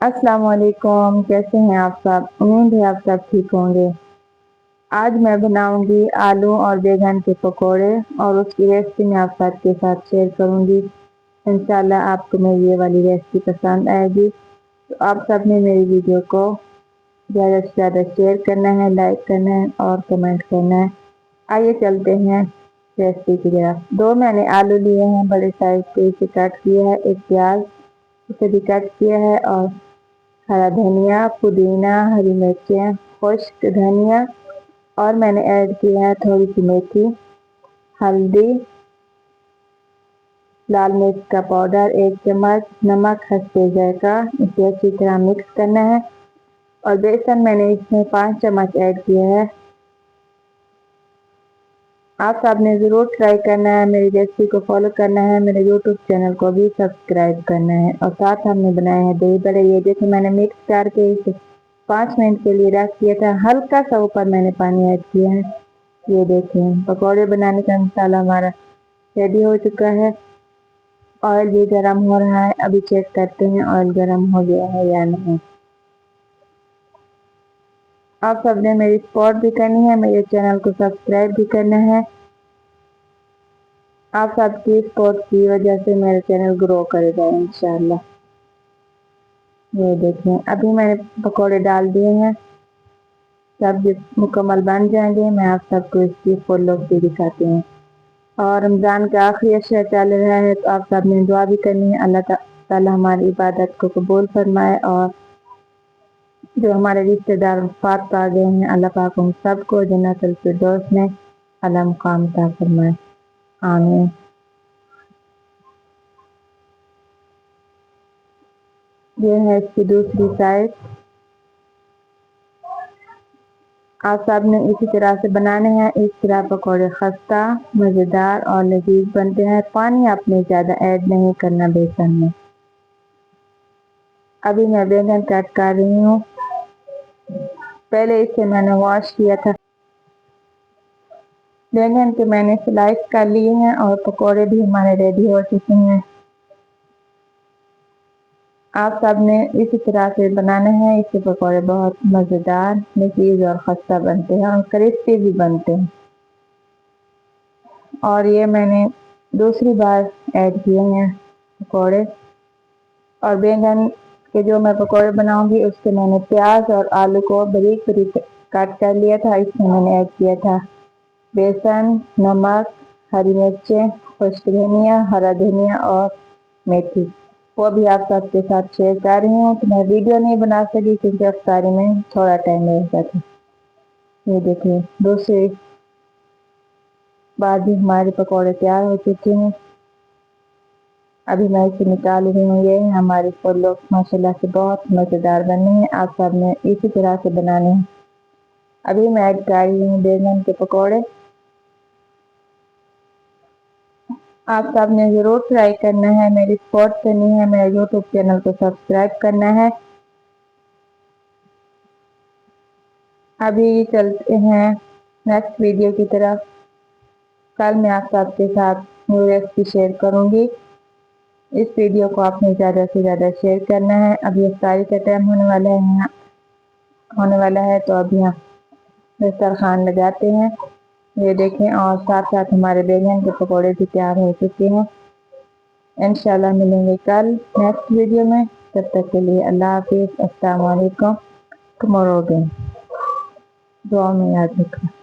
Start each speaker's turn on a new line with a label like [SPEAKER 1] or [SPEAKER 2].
[SPEAKER 1] السلام علیکم، کیسے ہیں آپ سب؟ امید ہے آپ سب ٹھیک ہوں گے۔ آج میں بناؤں گی آلو اور بیگن کے پکوڑے اور اس کی ریسپی میں آپ سب کے ساتھ شیئر کروں گی۔ انشاءاللہ آپ کو میری یہ والی ریسپی پسند آئے گی، تو آپ سب نے میری ویڈیو کو زیادہ سے زیادہ شیئر کرنا ہے، لائک کرنا ہے اور کمنٹ کرنا ہے۔ آئیے چلتے ہیں ریسپی کی طرف۔ دو میں نے آلو لیے ہیں، بڑے سائز کے، اسے کٹ کیا ہے۔ ایک پیاز اسے بھی کٹ کیا ہے، اور ہرا دھنیا، پودینہ، ہری مرچیں، خشک دھنیا، اور میں نے ایڈ کیا ہے تھوڑی سی میتھی، ہلدی، لال مرچ کا پاؤڈر 1 چمچ، نمک حسب ذائقہ۔ اسے اچھی طرح مکس کرنا ہے، اور بیسن میں نے اس میں 5 چمچ ایڈ کیا ہے۔ آپ سب نے ضرور ٹرائی کرنا ہے، میری ریسپی کو فالو کرنا ہے، میرے یوٹیوب چینل کو بھی سبسکرائب کرنا ہے، اور ساتھ ہم نے بنائے ہیں دہی بڑے۔ یہ جیسے میں نے مکس کر کے اسے 5 منٹ کے لیے رکھ دیا تھا، ہلکا سا اوپر میں نے پانی ایڈ کیا ہے۔ یہ دیکھیں پکوڑے بنانے کا مسالہ ہمارا ریڈی ہو چکا ہے۔ آئل بھی گرم ہو رہا ہے، ابھی چیک کرتے ہیں آئل گرم ہو گیا ہے یا نہیں۔ آپ سب نے میری سپورٹ بھی کرنی ہے، میرے چینل کو سبسکرائب بھی کرنا ہے۔ آپ سب کی سپورٹ کی وجہ سے میرا چینل گرو کرے گا انشاءاللہ۔ یہ دیکھیں ابھی میں نے پکوڑے ڈال دیے ہیں، سب مکمل بن جائیں گے میں آپ سب کو اس کی فل لک بھی دکھاتی ہوں۔ اور رمضان کا آخری عشرہ چل رہا ہے، تو آپ سب نے دعا بھی کرنی ہے، اللہ تعالیٰ ہماری عبادت کو قبول فرمائے، اور جو ہمارے رشتے دار وفات پا گئے ہیں، اللہ پاک ہم سب کو جنت الفردوس میں اعلیٰ مقام عطا فرمائے، آمین۔ یہ ہے اس کی دوسری سائڈ۔ آپ سب نے اسی طرح سے بنانے ہیں، اس طرح پکوڑے خستہ، مزیدار اور لذیذ بنتے ہیں۔ پانی آپ نے زیادہ ایڈ نہیں کرنا بیسن میں۔ ابھی میں بیگن کٹ کر رہی ہوں، پہلے اسے میں نے واش کیا تھا۔ بیگن کے میں نے سلائس کر لیے ہیں، اور پکوڑے بھی ہمارے ریڈی ہو چکے ہیں۔ آپ سب نے اسی طرح سے بنانا ہے، اس کے پکوڑے بہت مزیدار، لذیذ اور خستہ بنتے ہیں، اور کرسپی بھی بنتے ہیں۔ اور یہ میں نے دوسری بار ایڈ کیے ہیں پکوڑے، اور بیگن کے جو میں پکوڑے بناؤں گی اس کے میں نے پیاز اور آلو کو باریک باریک کٹ کر لیا تھا۔ اس میں نے ایڈ کیا تھا بیسن، نمک، ہری مرچیں، خشک دھنیا، ہرا دھنیا اور میتھی، وہ بھی آپ سب کے ساتھ شیئر کر رہی ہوں۔ تو میں ویڈیو نہیں بنا سکی کیونکہ افطاری میں تھوڑا ٹائم لگتا تھا۔ یہ دیکھیں دوسری بار بھی ہمارے پکوڑے تیار ہو چکے ہیں، ابھی میں اسے نکال رہی ہوں۔ یہ ہماری فل لک ماشاءاللہ سے بہت مزیدار بنی ہے، آپ سب نے اسی طرح سے بنانے ہیں۔ ابھی میں ایڈ کر رہی ہوں بیگن کے پکوڑے۔ آپ سب نے ضرور ٹرائی کرنا ہے، میری سپورٹ کرنی ہے، میرے یوٹیوب چینل کو سبسکرائب کرنا ہے۔ ابھی چلتے ہیں نیکسٹ ویڈیو کی طرف۔ کل میں آپ سب کے ساتھ نیو ریسپی شیئر کروں گی۔ اس ویڈیو کو آپ نے زیادہ سے زیادہ شیئر کرنا ہے۔ ابھی افطاری کا ٹائم ہونے والا ہے، تو اب یہاں دسترخوان لگاتے ہیں۔ یہ دیکھیں، اور ساتھ ساتھ ہمارے بیگن کے پکوڑے بھی تیار ہو چکے ہیں۔ انشاءاللہ ملیں گے کل نیکسٹ ویڈیو میں، تب تک کے لیے اللہ حافظ، السلام علیکم۔ ٹمارو اگین، دعا میں یاد رکھنا۔